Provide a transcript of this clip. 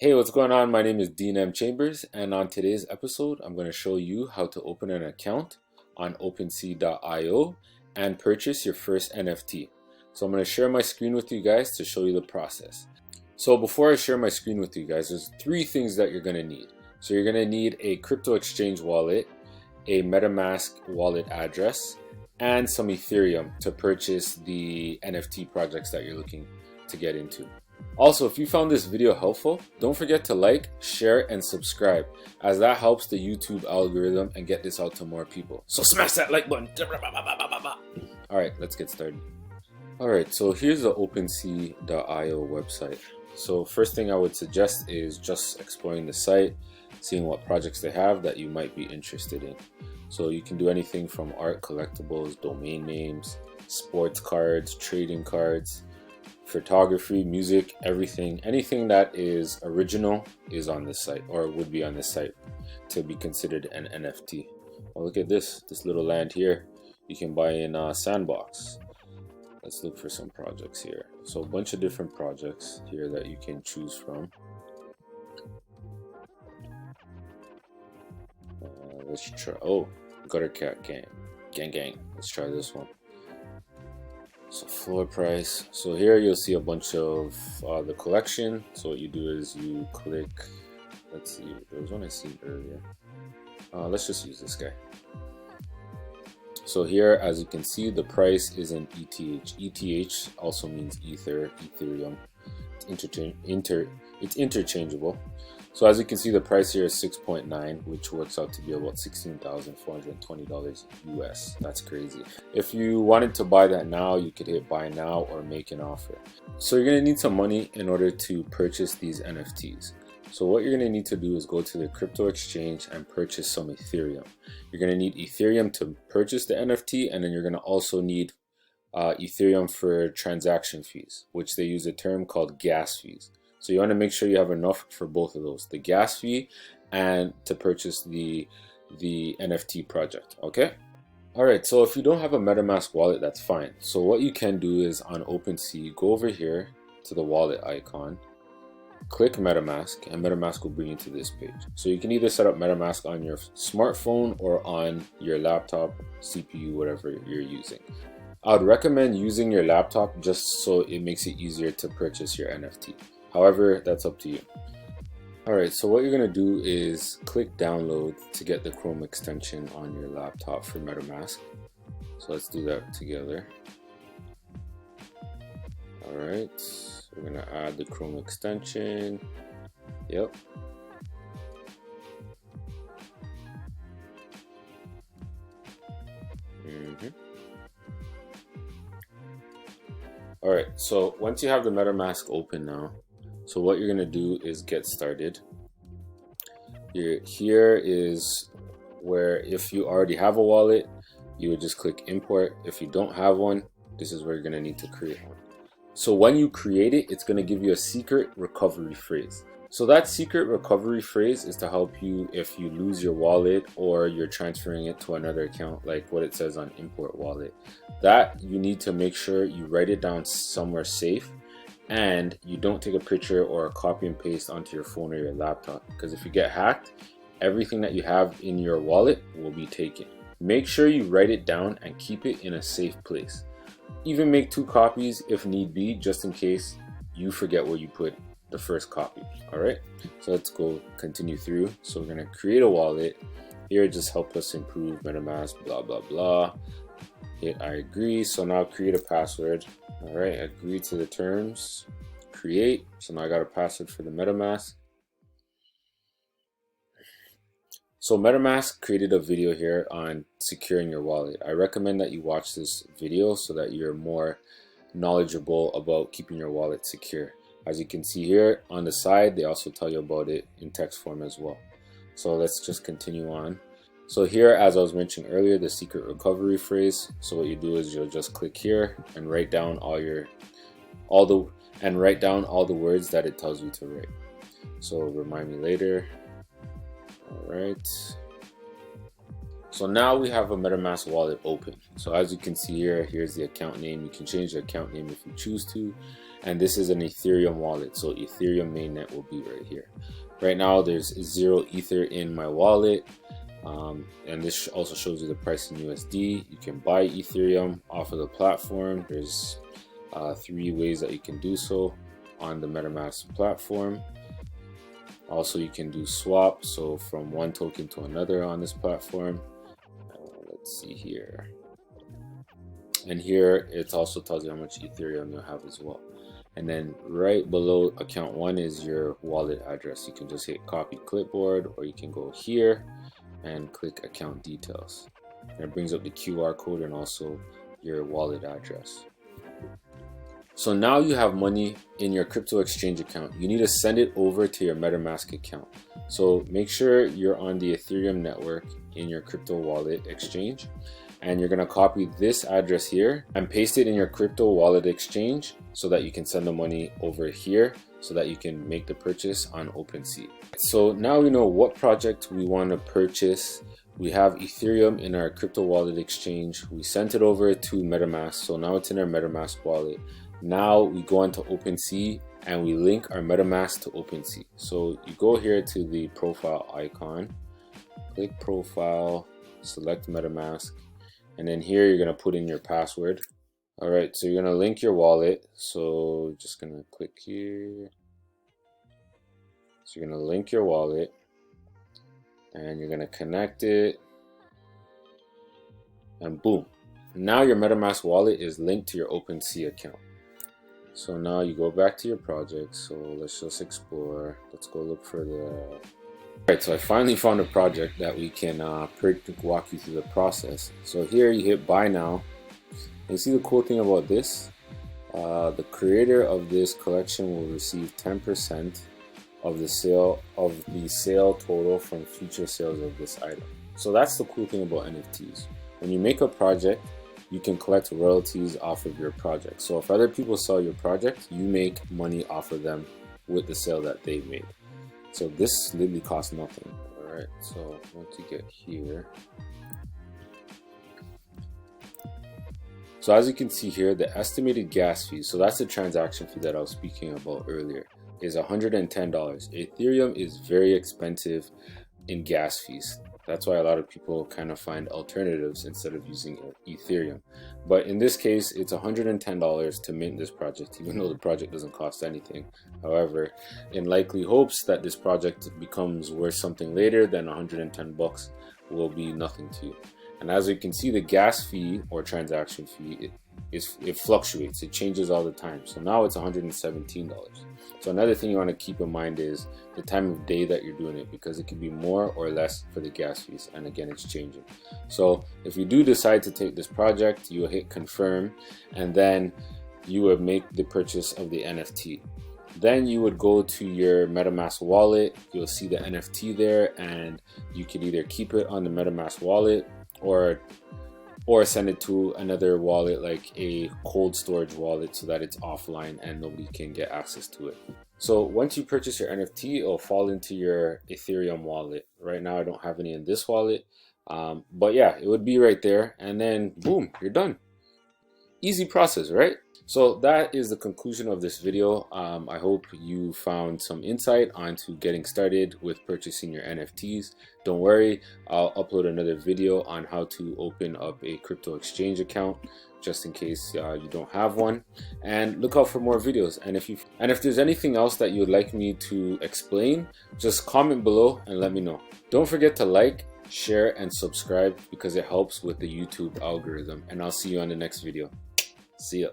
Hey, what's going on? My name is Dean M. Chambers, and on today's episode, I'm going to show you how to open an account on Opensea.io and purchase your first NFT. So I'm going to share my screen with you guys to show you the process. So before I share my screen with you guys, there's three things that you're going to need. So you're going to need a crypto exchange wallet, a Metamask wallet address, and some Ethereum to purchase the NFT projects that you're looking to get into. Also, if you found this video helpful, don't forget to like, share, and subscribe, as that helps the YouTube algorithm and get this out to more people. So smash that like button. Alright, let's get started. Alright, so here's the Opensea.io website. So first thing I would suggest is just exploring the site, seeing what projects they have that you might be interested in. So you can do anything from art, collectibles, domain names, sports cards, trading cards, photography, music, anything that is original is on this site, or would be on this site to be considered an NFT. Well, look at this little land here. You can buy in Sandbox. Let's look for some projects here. So a bunch of different projects here that you can choose from. Let's try, Gutter Cat Gang. Let's try this one. So floor price. So here you'll see a bunch of the collection. So what you do is you click, let's see, there was one I seen earlier. Let's just use this guy. So here, as you can see, the price is in ETH. ETH also means Ether, Ethereum. It's interchangeable. So as you can see, the price here is 6.9, which works out to be about $16,420 US. That's crazy. If you wanted to buy that now, you could hit buy now or make an offer. So you're gonna need some money in order to purchase these NFTs. So what you're gonna need to do is go to the crypto exchange and purchase some Ethereum. You're gonna need Ethereum to purchase the NFT, and then you're gonna also need Ethereum for transaction fees, which they use a term called gas fees. So you want to make sure you have enough for both of those, the gas fee and to purchase the NFT project, okay? All right, so if you don't have a Metamask wallet, that's fine. So what you can do is on Opensea, go over here to the wallet icon, click Metamask, and Metamask will bring you to this page. So you can either set up Metamask on your smartphone or on your laptop, CPU, whatever you're using. I would recommend using your laptop just so it makes it easier to purchase your NFT. However, that's up to you. Alright, so what you're going to do is click download to get the Chrome extension on your laptop for MetaMask. So let's do that together. Alright, we're going to add the Chrome extension. Yep. Alright, so once you have the MetaMask open now, so what you're going to do is get started. Here is where, if you already have a wallet, you would just click import. If you don't have one, this is where you're going to need to create one. So when you create it, it's going to give you a secret recovery phrase. So that secret recovery phrase is to help you if you lose your wallet or you're transferring it to another account, like what it says on import wallet. That you need to make sure you write it down somewhere safe, and you don't take a picture or a copy and paste onto your phone or your laptop, because if you get hacked, everything that you have in your wallet will be taken. Make sure you write it down and keep it in a safe place. Even make 2 copies if need be, just in case you forget where you put the first copy. Alright, so let's go continue through. So we're going to create a wallet. Here, just help us improve MetaMask, blah blah blah. Hit I agree. So now create a password. Alright, agree to the terms. Create. So now I got a password for the MetaMask. So Metamask created a video here on securing your wallet. I recommend that you watch this video so that you're more knowledgeable about keeping your wallet secure. As you can see here on the side, they also tell you about it in text form as well. So let's just continue on. So here, as I was mentioning earlier, the secret recovery phrase. So what you do is you'll just click here and write down all the words that it tells you to write. So remind me later. All right. So now we have a Metamask wallet open. So as you can see here, here's the account name. You can change the account name if you choose to. And this is an Ethereum wallet. So Ethereum mainnet will be right here. Right now there's 0 Ether in my wallet. And this also shows you the price in USD. You can buy Ethereum off of the platform. There's 3 ways that you can do so on the Metamask platform. Also, you can do swap, so from one token to another on this platform. Let's see here. And here it also tells you how much Ethereum you have as well. And then right below account 1 is your wallet address. You can just hit copy clipboard, or you can go here and click account details. And it brings up the QR code and also your wallet address. So now you have money in your crypto exchange account. You need to send it over to your MetaMask account. So make sure you're on the Ethereum network in your crypto wallet exchange, and you're going to copy this address here and paste it in your crypto wallet exchange so that you can send the money over here so that you can make the purchase on Opensea. So now we know what project we want to purchase. We have Ethereum in our crypto wallet exchange. We sent it over to MetaMask, so now it's in our MetaMask wallet. Now we go into Opensea and we link our MetaMask to Opensea. So you go here to the profile icon, click profile, select MetaMask, and then here you're gonna put in your password. All right, so you're gonna link your wallet. So just gonna click here. So you're gonna link your wallet and you're gonna connect it, and boom. Now your MetaMask wallet is linked to your Opensea account. So now you go back to your project. So let's just explore. Let's go look for the... Alright, so I finally found a project that we can walk you through the process. So here you hit buy now. And you see the cool thing about this? The creator of this collection will receive 10% of the sale total from future sales of this item. So that's the cool thing about NFTs. When you make a project, you can collect royalties off of your project. So if other people sell your project, you make money off of them with the sale that they made. So this literally costs nothing. All right, so once you get here, so as you can see here, the estimated gas fee, so that's the transaction fee that I was speaking about earlier, is $110. Ethereum is very expensive in gas fees. That's why a lot of people kind of find alternatives instead of using Ethereum. But in this case, it's $110 to mint this project, even though the project doesn't cost anything. However, in likely hopes that this project becomes worth something later, then 110 bucks will be nothing to you. And as you can see, the gas fee or transaction fee, it fluctuates. It changes all the time. So now it's $117. So another thing you want to keep in mind is the time of day that you're doing it, because it can be more or less for the gas fees. And again, it's changing. So if you do decide to take this project, you will hit confirm, and then you would make the purchase of the NFT. Then you would go to your MetaMask wallet. You'll see the NFT there, and you can either keep it on the MetaMask wallet or send it to another wallet, like a cold storage wallet, so that it's offline and nobody can get access to it. So once you purchase your NFT, it'll fall into your Ethereum wallet. Right now I don't have any in this wallet, but yeah, it would be right there, and then boom, you're done. Easy process, right? So that is the conclusion of this video. I hope you found some insight onto getting started with purchasing your NFTs. Don't worry, I'll upload another video on how to open up a crypto exchange account, just in case you don't have one. And look out for more videos. And if there's anything else that you would like me to explain, just comment below and let me know. Don't forget to like, share, and subscribe, because it helps with the YouTube algorithm. And I'll see you on the next video. See ya.